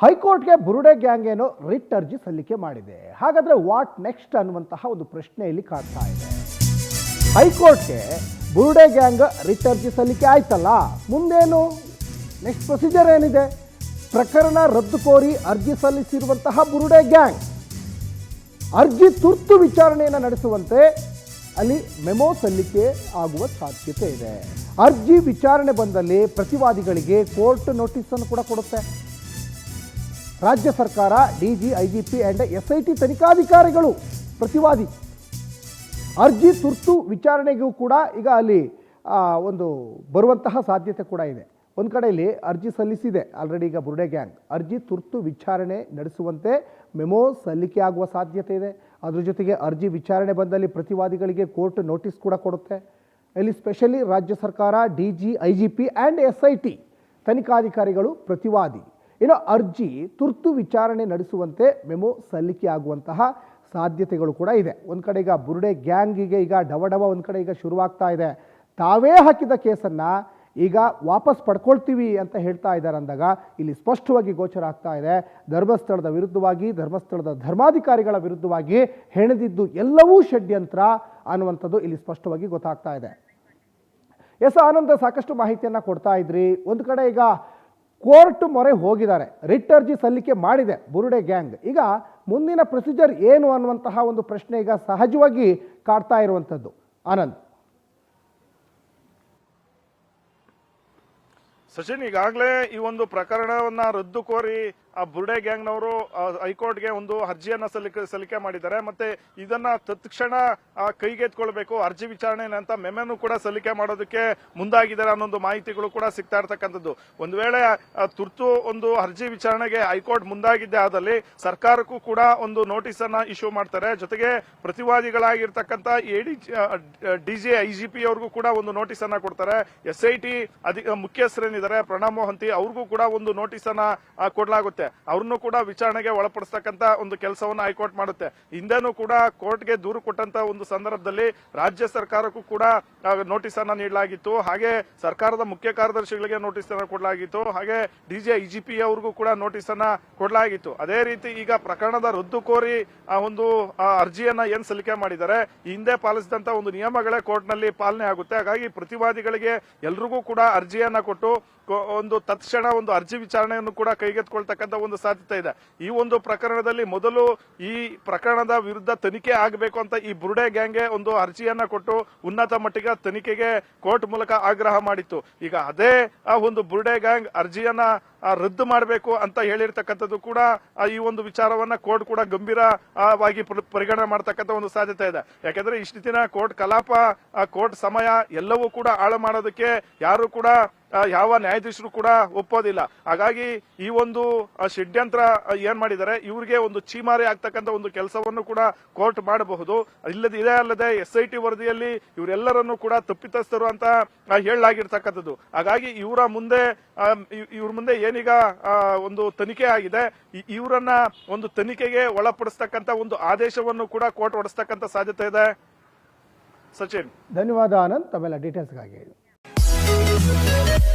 ಹೈಕೋರ್ಟ್ಗೆ ಬುರುಡೆ ಗ್ಯಾಂಗ್ ಏನು ರಿಟ್ ಅರ್ಜಿ ಸಲ್ಲಿಕೆ ಮಾಡಿದೆ. ಹಾಗಾದ್ರೆ ವಾಟ್ ನೆಕ್ಸ್ಟ್ ಅನ್ನುವಂತಹ ಒಂದು ಪ್ರಶ್ನೆ ಇಲ್ಲಿ ಕಾಡ್ತಾ ಇದೆ. ಹೈಕೋರ್ಟ್ಗೆ ಬುರುಡೆ ಗ್ಯಾಂಗ್ ರಿಟ್ ಅರ್ಜಿ ಸಲ್ಲಿಕೆ ಆಯ್ತಲ್ಲ, ಮುಂದೇನು ನೆಕ್ಸ್ಟ್ ಪ್ರೊಸೀಜರ್ ಏನಿದೆ? ಪ್ರಕರಣ ರದ್ದು ಕೋರಿ ಅರ್ಜಿ ಸಲ್ಲಿಸಿರುವಂತಹ ಬುರುಡೆ ಗ್ಯಾಂಗ್ ಅರ್ಜಿ ತುರ್ತು ವಿಚಾರಣೆಯನ್ನು ನಡೆಸುವಂತೆ ಅಲ್ಲಿ ಮೆಮೊ ಸಲ್ಲಿಕೆ ಆಗುವ ಸಾಧ್ಯತೆ ಇದೆ. ಅರ್ಜಿ ವಿಚಾರಣೆ ಬಂದಲ್ಲಿ ಪ್ರತಿವಾದಿಗಳಿಗೆ ಕೋರ್ಟ್ ನೋಟಿಸನ್ನು ಕೂಡ ಕೊಡುತ್ತೆ. ರಾಜ್ಯ ಸರ್ಕಾರ, ಡಿಜಿ, ಐಜಿಪಿ ಅಂಡ್ SIT ತನಿಖಾಧಿಕಾರಿಗಳು ಪ್ರತಿವಾದಿ ಅರ್ಜಿ ತುರ್ತು ವಿಚಾರಣೆಗೂ ಕೂಡ ಈಗ ಅಲ್ಲಿ ಒಂದು ಬರುವಂತಹ ಸಾಧ್ಯತೆ ಕೂಡ ಇದೆ. ಒಂದು ಕಡೆಯಲ್ಲಿ ಅರ್ಜಿ ಸಲ್ಲಿಸಿದೆ ಆಲ್ರೆಡಿ. ಈಗ ಬುರುಡೆ ಗ್ಯಾಂಗ್ ಅರ್ಜಿ ತುರ್ತು ವಿಚಾರಣೆ ನಡೆಸುವಂತೆ ಮೆಮೊ ಸಲ್ಲಿಕೆ ಆಗುವ ಸಾಧ್ಯತೆ ಇದೆ. ಅದ್ರ ಜೊತೆಗೆ ಅರ್ಜಿ ವಿಚಾರಣೆ ಬಂದಲ್ಲಿ ಪ್ರತಿವಾದಿಗಳಿಗೆ ಕೋರ್ಟ್ ನೋಟಿಸ್ ಕೂಡ ಕೊಡುತ್ತೆ. ಇಲ್ಲಿ ಸ್ಪೆಷಲಿ ರಾಜ್ಯ ಸರ್ಕಾರ, ಡಿಜಿ, ಐಜಿಪಿ ಆ್ಯಂಡ್ SIT ತನಿಖಾಧಿಕಾರಿಗಳು ಪ್ರತಿವಾದಿ ಏನೋ ಅರ್ಜಿ ತುರ್ತು ವಿಚಾರಣೆ ನಡೆಸುವಂತೆ ಮೆಮೊ ಸಲ್ಲಿಕೆ ಆಗುವಂತಹ ಸಾಧ್ಯತೆಗಳು ಕೂಡ ಇದೆ. ಒಂದು ಕಡೆ ಈಗ ಬುರುಡೆ ಗ್ಯಾಂಗಿಗೆ ಈಗ ಡವಡವ ಒಂದು ಕಡೆ ಈಗ ಶುರುವಾಗ್ತಾ ಇದೆ. ತಾವೇ ಹಾಕಿದ ಕೇಸನ್ನು ಈಗ ವಾಪಸ್ ಪಡ್ಕೊಳ್ತೀವಿ ಅಂತ ಹೇಳ್ತಾ ಇದ್ದಾರೆ ಅಂದಾಗ ಇಲ್ಲಿ ಸ್ಪಷ್ಟವಾಗಿ ಗೋಚರ ಆಗ್ತಾ ಇದೆ, ಧರ್ಮಸ್ಥಳದ ವಿರುದ್ಧವಾಗಿ, ಧರ್ಮಸ್ಥಳದ ಧರ್ಮಾಧಿಕಾರಿಗಳ ವಿರುದ್ಧವಾಗಿ ಹೆಣೆದಿದ್ದು ಎಲ್ಲವೂ ಷಡ್ಯಂತ್ರ ಅನ್ನುವಂಥದ್ದು ಇಲ್ಲಿ ಸ್ಪಷ್ಟವಾಗಿ ಗೊತ್ತಾಗ್ತಾ ಇದೆ. ಆನಂದ ಸಾಕಷ್ಟು ಮಾಹಿತಿಯನ್ನು ಕೊಡ್ತಾ ಇದ್ರಿ. ಒಂದು ಕಡೆ ಈಗ ಕೋರ್ಟ್ ಮೊರೆ ಹೋಗಿದ್ದಾರೆ, ರಿಟ್ ಅರ್ಜಿ ಸಲ್ಲಿಕೆ ಮಾಡಿದೆ ಬುರುಡೆ ಗ್ಯಾಂಗ್. ಈಗ ಮುಂದಿನ ಪ್ರೊಸೀಜರ್ ಏನು ಅನ್ನುವಂತಹ ಒಂದು ಪ್ರಶ್ನೆ ಈಗ ಸಹಜವಾಗಿ ಕಾಡ್ತಾ ಇರುವಂಥದ್ದು. ಆನಂದ್, ಸಚಿನ್, ಈಗಾಗಲೇ ಈ ಒಂದು ಪ್ರಕರಣವನ್ನ ರದ್ದು ಕೋರಿ ಆ ಬುರುಡೆ ಗ್ಯಾಂಗ್ನವರು ಹೈಕೋರ್ಟ್ಗೆ ಒಂದು ಅರ್ಜಿಯನ್ನ ಸಲ್ಲಿಕೆ ಮಾಡಿದ್ದಾರೆ. ಮತ್ತೆ ಇದನ್ನ ತತ್ಕ್ಷಣ ಕೈಗೆತ್ಕೊಳ್ಬೇಕು ಅರ್ಜಿ ವಿಚಾರಣೆ ಅಂತ ಮೆಮೆನು ಕೂಡ ಸಲ್ಲಿಕೆ ಮಾಡೋದಕ್ಕೆ ಮುಂದಾಗಿದ್ದಾರೆ ಅನ್ನೊಂದು ಮಾಹಿತಿಗಳು ಕೂಡ ಸಿಗ್ತಾ ಇರ್ತಕ್ಕಂಥದ್ದು. ಒಂದು ವೇಳೆ ತುರ್ತು ಒಂದು ಅರ್ಜಿ ವಿಚಾರಣೆಗೆ ಹೈಕೋರ್ಟ್ ಮುಂದಾಗಿದ್ದೆ ಆದಲ್ಲಿ ಸರ್ಕಾರಕ್ಕೂ ಕೂಡ ಒಂದು ನೋಟಿಸ್ ಅನ್ನ ಇಶ್ಯೂ ಮಾಡ್ತಾರೆ. ಜೊತೆಗೆ ಪ್ರತಿವಾದಿಗಳಾಗಿರ್ತಕ್ಕಂಥ ಡಿಜಿ, ಐಜಿಪಿ ಅವ್ರಿಗೂ ಕೂಡ ಒಂದು ನೋಟಿಸ್ ಅನ್ನ ಕೊಡ್ತಾರೆ. SIT ಮುಖ್ಯಸ್ಥರೇನಿದ್ದಾರೆ ಪ್ರಣಬ್ ಮೊಹಂತಿ ಅವ್ರಿಗೂ ಕೂಡ ಒಂದು ನೋಟಿಸ್ ಅನ್ನ ಕೊಡಲಾಗುತ್ತೆ. ಅವ್ರನ್ನು ಕೂಡ ವಿಚಾರಣೆಗೆ ಒಳಪಡಿಸ್ತಕ್ಕಂತ ಒಂದು ಕೆಲಸವನ್ನು ಹೈಕೋರ್ಟ್ ಮಾಡುತ್ತೆ. ಹಿಂದೆನೂ ಕೂಡ ಕೋರ್ಟ್ಗೆ ದೂರು ಕೊಟ್ಟಂತ ಒಂದು ಸಂದರ್ಭದಲ್ಲಿ ರಾಜ್ಯ ಸರ್ಕಾರಕ್ಕೂ ಕೂಡ ನೋಟಿಸ್ ಅನ್ನ ನೀಡಲಾಗಿತ್ತು. ಹಾಗೆ ಸರ್ಕಾರದ ಮುಖ್ಯ ಕಾರ್ಯದರ್ಶಿಗಳಿಗೆ ನೋಟಿಸ್ ಅನ್ನ ಕೊಡಲಾಗಿತ್ತು. ಹಾಗೆ ಡಿಜಿ, ಐಜಿಪಿ ಅವ್ರಿಗೂ ಕೂಡ ನೋಟಿಸ್ ಅನ್ನ ಕೊಡಲಾಗಿತ್ತು. ಅದೇ ರೀತಿ ಈಗ ಪ್ರಕರಣದ ರದ್ದು ಕೋರಿ ಒಂದು ಅರ್ಜಿಯನ್ನ ಏನ್ ಸಲ್ಲಿಕೆ ಮಾಡಿದ್ದಾರೆ, ಹಿಂದೆ ಪಾಲಿಸಿದಂತ ಒಂದು ನಿಯಮಗಳೇ ಕೋರ್ಟ್ ನಲ್ಲಿ ಪಾಲನೆ ಆಗುತ್ತೆ. ಹಾಗಾಗಿ ಪ್ರತಿವಾದಿಗಳಿಗೆ ಎಲ್ರಿಗೂ ಕೂಡ ಅರ್ಜಿಯನ್ನ ಕೊಟ್ಟು ಒಂದು ತತ್ಕ್ಷಣ ಒಂದು ಅರ್ಜಿ ವಿಚಾರಣೆಯನ್ನು ಕೂಡ ಕೈಗೆತ್ತಿಕೊಳ್ತಕ್ಕಂಥ ಒಂದು ಸಾಧ್ಯತೆ ಇದೆ. ಈ ಒಂದು ಪ್ರಕರಣದಲ್ಲಿ ಮೊದಲು ಈ ಪ್ರಕರಣದ ವಿರುದ್ಧ ತನಿಖೆ ಆಗಬೇಕು ಅಂತ ಈ ಬುರುಡೆ ಗ್ಯಾಂಗ್ಗೆ ಒಂದು ಅರ್ಜಿಯನ್ನ ಕೊಟ್ಟು ಉನ್ನತ ಮಟ್ಟಿಗೆ ತನಿಖೆಗೆ ಕೋರ್ಟ್ ಮೂಲಕ ಆಗ್ರಹ ಮಾಡಿತ್ತು. ಈಗ ಅದೇ ಒಂದು ಬುರುಡೆ ಗ್ಯಾಂಗ್ ಅರ್ಜಿಯನ್ನ ರದ್ದು ಮಾಡಬೇಕು ಅಂತ ಹೇಳಿರ್ತಕ್ಕಂಥದ್ದು ಕೂಡ ಈ ಒಂದು ವಿಚಾರವನ್ನ ಕೋರ್ಟ್ ಕೂಡ ಗಂಭೀರವಾಗಿ ಪರಿಗಣನೆ ಮಾಡತಕ್ಕಂಥ ಒಂದು ಸಾಧ್ಯತೆ ಇದೆ. ಯಾಕಂದ್ರೆ ಇಷ್ಟು ದಿನ ಕೋರ್ಟ್ ಕಲಾಪ, ಕೋರ್ಟ್ ಸಮಯ ಎಲ್ಲವೂ ಕೂಡ ಹಾಳು ಮಾಡೋದಕ್ಕೆ ಯಾರು ಕೂಡ ಯಾವ ನ್ಯಾಯಾಧೀಶರು ಕೂಡ ಒಪ್ಪೋದಿಲ್ಲ. ಹಾಗಾಗಿ ಈ ಒಂದು ಷಡ್ಯಂತ್ರ ಏನ್ ಮಾಡಿದ್ದಾರೆ, ಇವ್ರಿಗೆ ಒಂದು ಚೀಮಾರಿ ಆಗ್ತಕ್ಕಂಥ ಒಂದು ಕೆಲಸವನ್ನು ಕೂಡ ಕೋರ್ಟ್ ಮಾಡಬಹುದು. ಇದೇ ಅಲ್ಲದೆ SIT ವರದಿಯಲ್ಲಿ ಇವರೆಲ್ಲರನ್ನು ಕೂಡ ತಪ್ಪಿತಸ್ಥರು ಅಂತ ಹೇಳಲಾಗಿರ್ತಕ್ಕಂಥದ್ದು. ಹಾಗಾಗಿ ಇವ್ರ ಮುಂದೆ ಏನೀಗ ಒಂದು ತನಿಖೆ ಆಗಿದೆ, ಇವರನ್ನ ಒಂದು ತನಿಖೆಗೆ ಒಳಪಡಿಸ್ತಕ್ಕಂಥ ಒಂದು ಆದೇಶವನ್ನು ಕೂಡ ಕೋರ್ಟ್ ಹೊರಡಿಸ್ತಕ್ಕಂಥ ಸಾಧ್ಯತೆ ಇದೆ. ಸಚಿನ್, ಧನ್ಯವಾದ ಆನಂದ್ ತಮ್ಮೆಲ್ಲ ಡೀಟೇಲ್ಸ್ಗಾಗಿ. We'll be right back.